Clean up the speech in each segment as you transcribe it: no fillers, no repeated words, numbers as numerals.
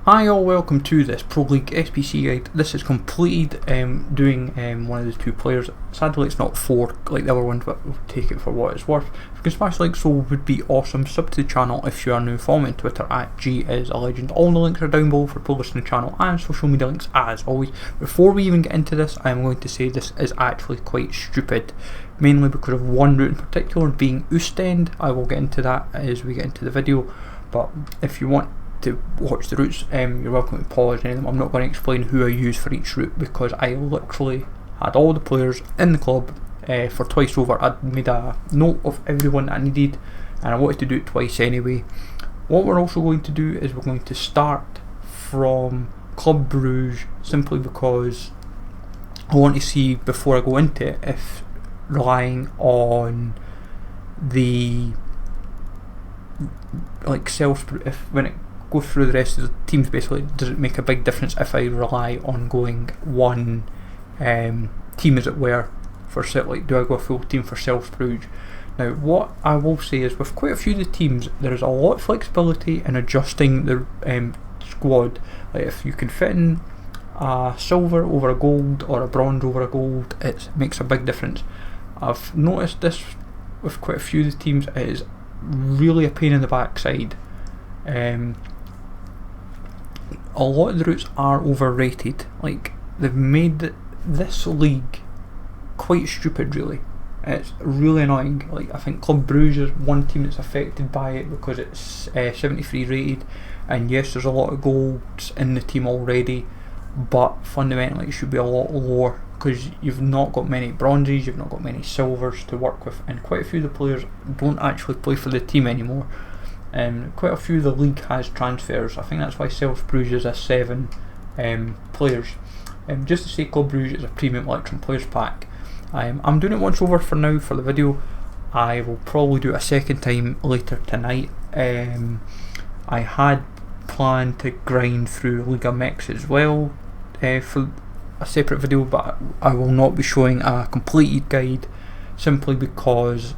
Hi all, welcome to this Pro League SBC guide. This is completed doing one of the two players. Sadly it's not four like the other ones, but we'll take it for what it's worth. If you can smash like so would be awesome. Sub to the channel if you are new. Follow me on Twitter at @GIsALegend. All the links are down below for publishing the channel and social media links as always. Before we even get into this, I am going to say this is actually quite stupid. Mainly because of one route in particular being Ostend. I will get into that as we get into the video. But if you want to watch the routes, you're welcome to pause any of them. I'm not going to explain who I use for each route because I literally had all the players in the club for twice over. I'd made a note of everyone I needed and I wanted to do it twice anyway. What we're also going to do is we're going to start from Club Bruges simply because I want to see before I go into it if relying on the if when it go through the rest of the teams basically, does it make a big difference if I rely on going one team as it were for like do I go a full team for Bruges? Now what I will say is with quite a few of the teams there is a lot of flexibility in adjusting the squad. Like if you can fit in a silver over a gold or a bronze over a gold, it makes a big difference. I've noticed this with quite a few of the teams. It is really a pain in the backside. A lot of the routes are overrated. Like they've made this league quite stupid really. It's really annoying. Like I think Club Bruges is one team that's affected by it because it's 73 rated, and yes there's a lot of golds in the team already, but fundamentally it should be a lot lower because you've not got many bronzes, you've not got many silvers to work with, and quite a few of the players don't actually play for the team anymore. Quite a few of the league has transfers. I think that's why Bruges is 7 players. Just to say, Club Bruges is a premium Electrum players pack. I'm doing it once over for now for the video. I will probably do it a second time later tonight. I had planned to grind through Liga Mex as well for a separate video, but I will not be showing a completed guide simply because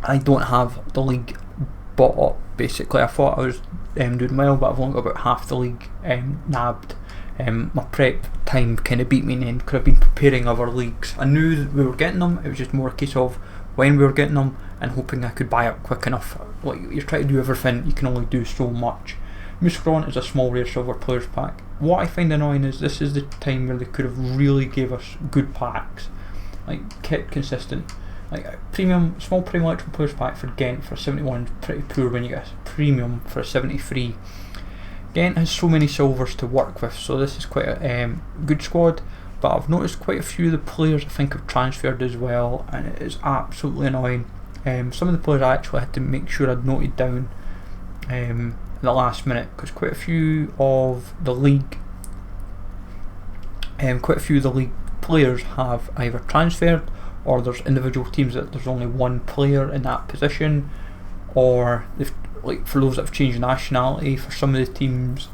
I don't have the league bought up. Basically I thought I was doing well, but I've only got about half the league nabbed. My prep time kind of beat me, and then could have been preparing other leagues. I knew that we were getting them, it was just more a case of when we were getting them and hoping I could buy up quick enough. Like you're trying to do everything, you can only do so much. Muscron is a small rare silver players pack. What I find annoying is this is the time where they could have really gave us good packs, like kept consistent. Like a premium, small premium Electrum players pack for Ghent for 71 is pretty poor when you get a premium for 73. Ghent has so many silvers to work with, so this is quite a good squad, but I've noticed quite a few of the players I think have transferred as well, and it is absolutely annoying. Some of the players I actually had to make sure I'd noted down in the last minute, because quite a few of the league players have either transferred, or there's individual teams that there's only one player in that position, or they've, like for those that have changed nationality. For some of the teams,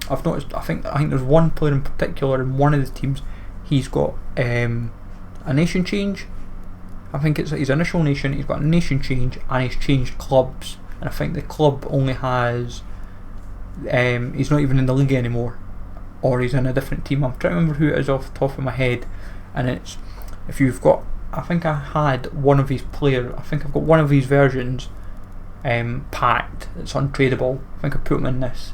I've noticed, I think there's one player in particular in one of the teams, he's got a nation change. I think it's his initial nation, he's got a nation change, and he's changed clubs, and I think the club only has he's not even in the league anymore, or he's in a different team. I'm trying to remember who it is off the top of my head, and it's, if you've got, I think I had one of his players, I think I've got one of his versions packed, it's untradeable. I think I put him in this,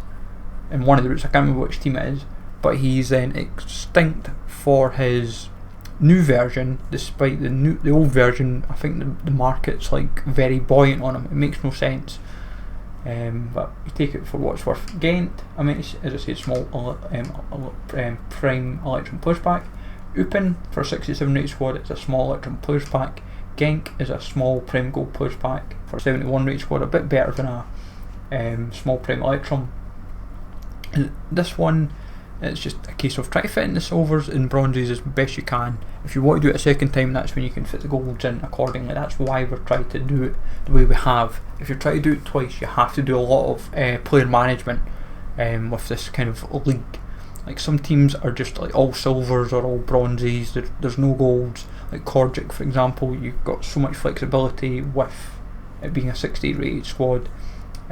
in one of the routes, I can't remember which team it is, but he's then extinct for his new version, despite the old version. I think the market's like very buoyant on him, it makes no sense. But you take it for what it's worth. Ghent, I mean, as I say, small prime Electrum players pack. Eupen for a 67 rated squad, it's a small Electrum players pack. Genk is a small prime gold players pack for a 71 rated squad, a bit better than a small prime Electrum. And this one, it's just a case of trying to fit in the silvers and bronzes as best you can. If you want to do it a second time, that's when you can fit the golds in accordingly. That's why we're trying to do it the way we have. If you try to do it twice, you have to do a lot of player management with this kind of league. Like some teams are just like all silvers or all bronzes, there's no golds. Like Kortrijk for example, you've got so much flexibility with it being a 68 rated squad.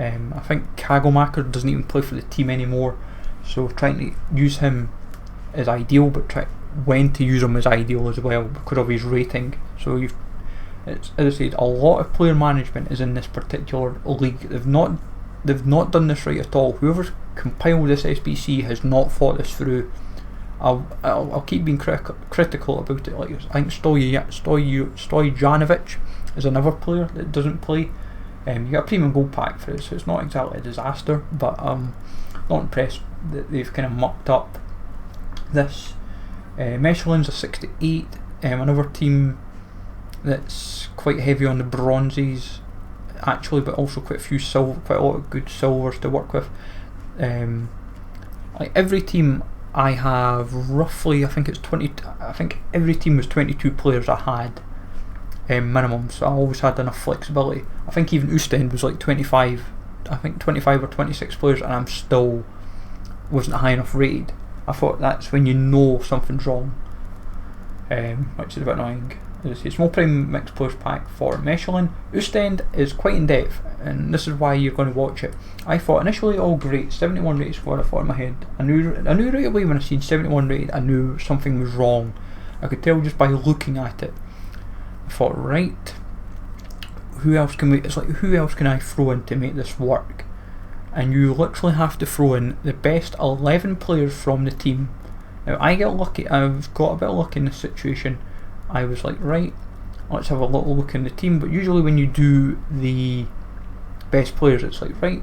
I think Kagelmacher doesn't even play for the team anymore, so trying to use him is ideal, but when to use him is ideal as well because of his rating. So as I said, a lot of player management is in this particular league. They've not done this right at all. Whoever's compiled this SBC has not thought this through. I'll keep being critical about it. Like, I think Stojanovic is another player that doesn't play. You get a premium gold pack for it, so it's not exactly a disaster, but not impressed that they've kind of mucked up this. Mechelin's a 68, another team that's quite heavy on the bronzes actually, but also quite a lot of good silvers to work with. Like every team I have roughly, I think every team was 22 players I had minimum, so I always had enough flexibility. I think even Oostend was like 25 or 26 players, and I'm still wasn't high enough rated. I thought that's when you know something's wrong, which is a bit annoying. As I say, small prime mixed players pack for Mechelin. Oostend is quite in depth, and this is why you're going to watch it. I thought initially all great, 71 rated squad. I thought in my head, I knew right away when I seen 71 rated, I knew something was wrong. I could tell just by looking at it. I thought, right, who else can I throw in to make this work? And you literally have to throw in the best 11 players from the team. Now I've got a bit of luck in this situation. I was like, right, let's have a little look in the team, but usually when you do the best players, it's like, right,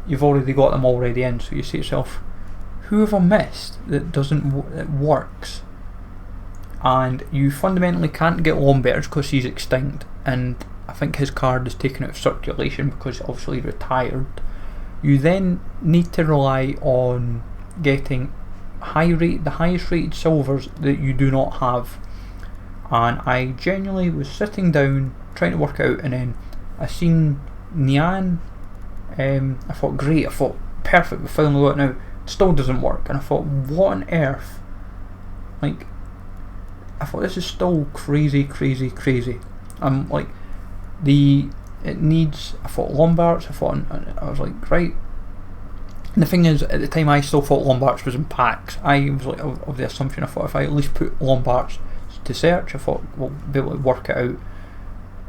you've already got them already in, so you say to yourself, who have I missed that works? And you fundamentally can't get Lomberts because he's extinct, and I think his card is taken out of circulation because obviously he retired. You then need to rely on getting the highest rated silvers that you do not have. And I genuinely was sitting down trying to work out, and then I seen Nian. I thought, great, I thought perfect, we finally got it now. It still doesn't work, and I thought, what on earth? Like, I thought this is still crazy. Like it needs. I thought Lombards. I was like, right. And the thing is, at the time I still thought Lombards was in packs. I was like of the assumption, I thought if I at least put Lombards to search, I thought we'll be able to work it out.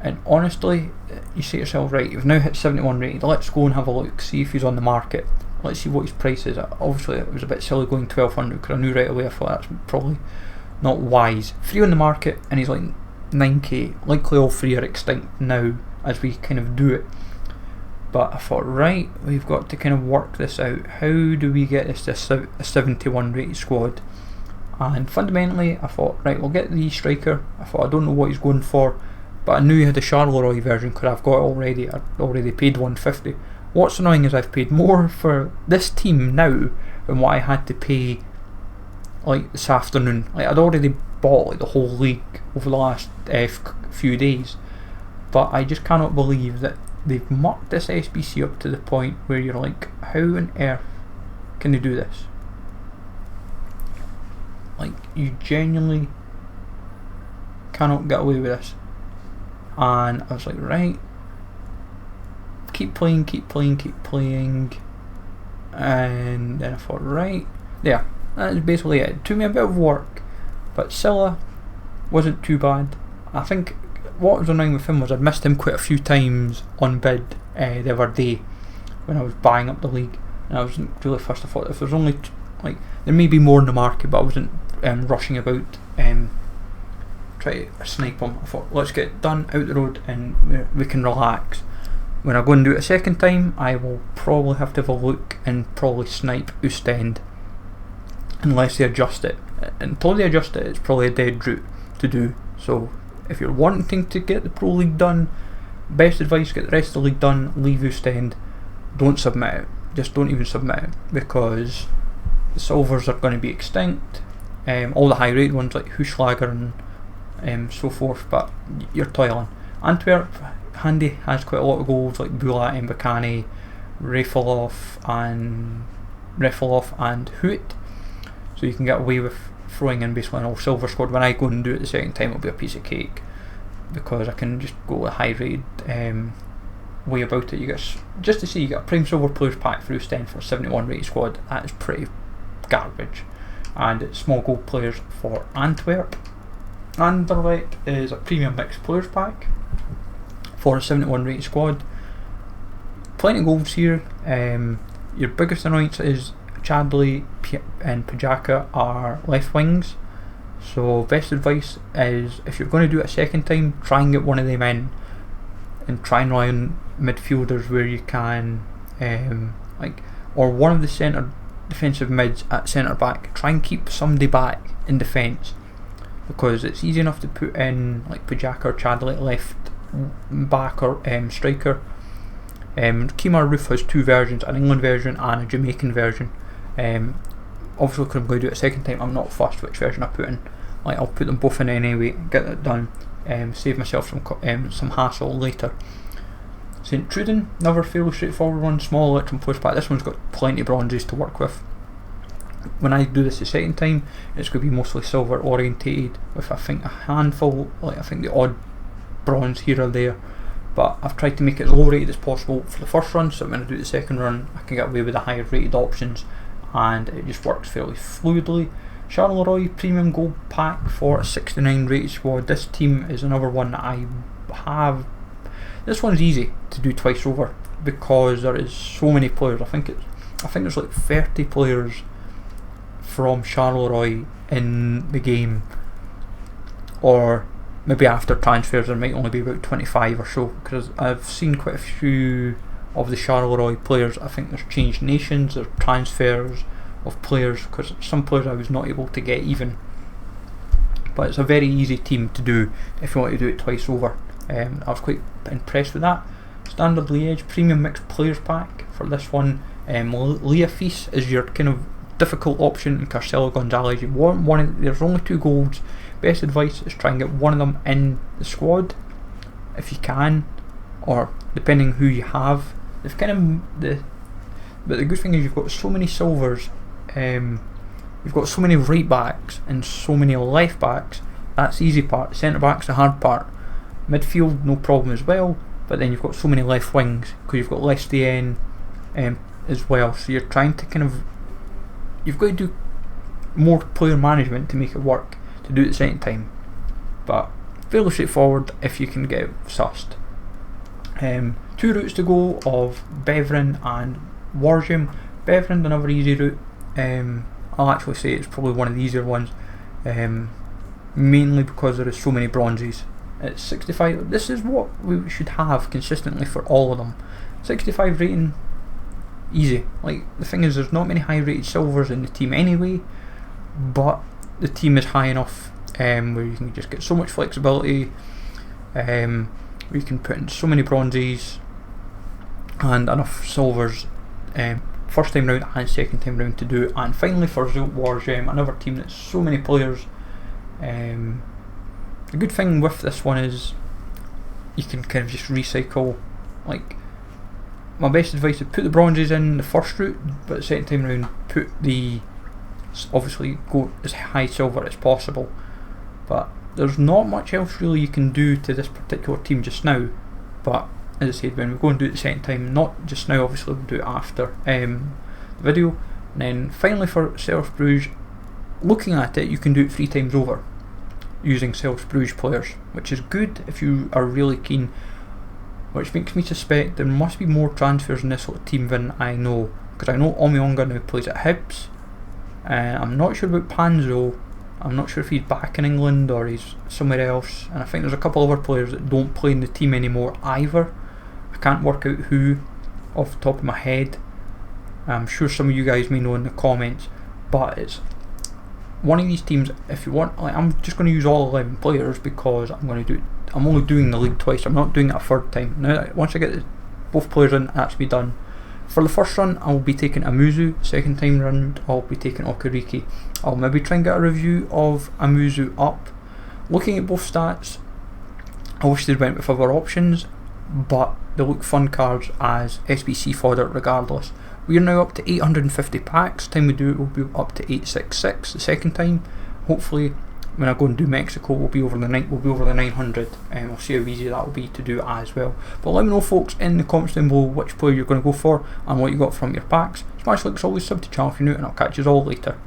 And honestly, you say to yourself, right, you've now hit 71 rated, let's go and have a look, see if he's on the market, let's see what his price is. Obviously it was a bit silly going 1200 because I knew right away, I thought that's probably not wise. 3 on the market and he's like 9k, likely all 3 are extinct now as we kind of do it. But I thought, right, we've got to kind of work this out. How do we get this to a 71 rated squad? And fundamentally I thought, right, we'll get the striker. I thought, I don't know what he's going for, but I knew he had the Charleroi version because I've got it already. I already paid 150. What's annoying is I've paid more for this team now than what I had to pay like this afternoon. Like I'd already bought like the whole league over the last few days, but I just cannot believe that they've mucked this SBC up to the point where you're like, how on earth can they do this? Like, you genuinely cannot get away with this. And I was like, right, keep playing. And then I thought, right, yeah, that is basically it. It took me a bit of work, but Silla wasn't too bad. I think what was annoying with him was I'd missed him quite a few times on bid the other day when I was buying up the league, and I wasn't really fussed. I thought if there's only like, there may be more in the market, but I wasn't rushing about try to snipe him. I thought, let's get it done, out the road, and we can relax. When I go and do it a second time, I will probably have to have a look and probably snipe Oostend unless they adjust it. Until they adjust it, it's probably a dead route to do. So if you're wanting to get the Pro League done, best advice, get the rest of the league done, leave Oostend, don't submit it. Just don't even submit it, because the silvers are going to be extinct. All the high rated ones like Huschlager and so forth, but you're toiling. Antwerp, handy, has quite a lot of goals like Bulat, Mbakane, Refilov and Hoot, so you can get away with throwing in basically an all silver squad. When I go and do it the second time, it'll be a piece of cake because I can just go with high rated way about it. You get, just to see, you get a Prime Silver Players Pack through Sten for 71 rated squad. That is pretty garbage. And it's small gold players for Antwerp. Anderlecht is a Premium Mixed Players Pack for a 71 rated squad. Plenty of golds here. Your biggest annoyance is Chadley and Pajaka are left wings. So best advice is, if you're going to do it a second time, try and get one of them in, and try and rely on midfielders where you can, or one of the centre defensive mids at centre back. Try and keep somebody back in defence, because it's easy enough to put in like Pajaka or Chadley at left back or striker. Kemar Roof has two versions, an England version and a Jamaican version. Obviously, because I'm going to do it a second time, I'm not fussed which version I put in. Like, I'll put them both in anyway, get that done, save myself some hassle later. St Truden, another fairly straightforward one, small electrum push pack. This one's got plenty of bronzes to work with. When I do this the second time, it's going to be mostly silver orientated, with I think a handful, like I think the odd bronze here or there. But I've tried to make it as low rated as possible for the first run, so when I do the second run I can get away with the higher rated options, and it just works fairly fluidly. Charleroi Premium Gold Pack for a 69 rated squad. This team is another one that I have. This one's easy to do twice over because there is so many players. I think there's like 30 players from Charleroi in the game, or maybe after transfers there might only be about 25 or so, because I've seen quite a few of the Charleroi players. I think there's changed nations, there's transfers of players, because some players I was not able to get even. But it's a very easy team to do if you want to do it twice over. I was quite impressed with that. Standard Liège Premium Mixed Players Pack for this one. Leafis is your kind of difficult option, and Carcelo Gonzalez. You want one. There's only 2 golds. Best advice is try and get one of them in the squad if you can, or depending who you have. They've but the good thing is you've got so many silvers. You've got so many right backs and so many left backs. That's the easy part. Centre back's the hard part. Midfield, no problem as well. But then you've got so many left wings because you've got Lestien as well. So you're trying to you've got to do more player management to make it work, to do it at the same time. But fairly straightforward if you can get it sussed. 2 routes to go of Beveren and Warjam. Beveren, another easy route. I'll actually say it's probably one of the easier ones, mainly because there is so many bronzes. It's 65. This is what we should have consistently for all of them. 65 rating, easy. Like, the thing is, there's not many high rated silvers in the team anyway, but the team is high enough where you can just get so much flexibility, where you can put in so many bronzes and enough silvers first time round and second time round to do it. And finally for Zult Warjam, another team that's so many players. The good thing with this one is you can kind of just recycle. Like, my best advice is put the bronzes in the first route, but the second time round obviously go as high silver as possible. But there's not much else really you can do to this particular team just now. But as I said, when we go and do it the second time, not just now, obviously we'll do it after the video. And then finally for Self Bruges, looking at it, you can do it 3 times over using Self Bruges players, which is good if you are really keen, which makes me suspect there must be more transfers in this sort of team than I know, because I know Omionga now plays at Hibs. I'm not sure about Panzo. I'm not sure if he's back in England or he's somewhere else, and I think there's a couple other players that don't play in the team anymore either. I can't work out who off the top of my head. I'm sure some of you guys may know in the comments, but it's one of these teams. If you want, like, I'm just going to use all 11 players because I'm only doing the league twice. I'm not doing it a third time. Now, once I get both players in, that's me done. For the first run, I'll be taking Amuzu. Second time round, I'll be taking Okereke. I'll maybe try and get a review of Amuzu up. Looking at both stats, I wish they went with other options, but they look fun cards as SBC fodder regardless. We are now up to 850 packs. Time we do it will be up to 866 the second time. Hopefully when I go and do Mexico, we'll be over the 900, and we'll see how easy that will be to do as well. But let me know, folks, in the comments down below which player you're going to go for and what you got from your packs. Smash like as always, sub to the channel if you're new, and I'll catch you all later.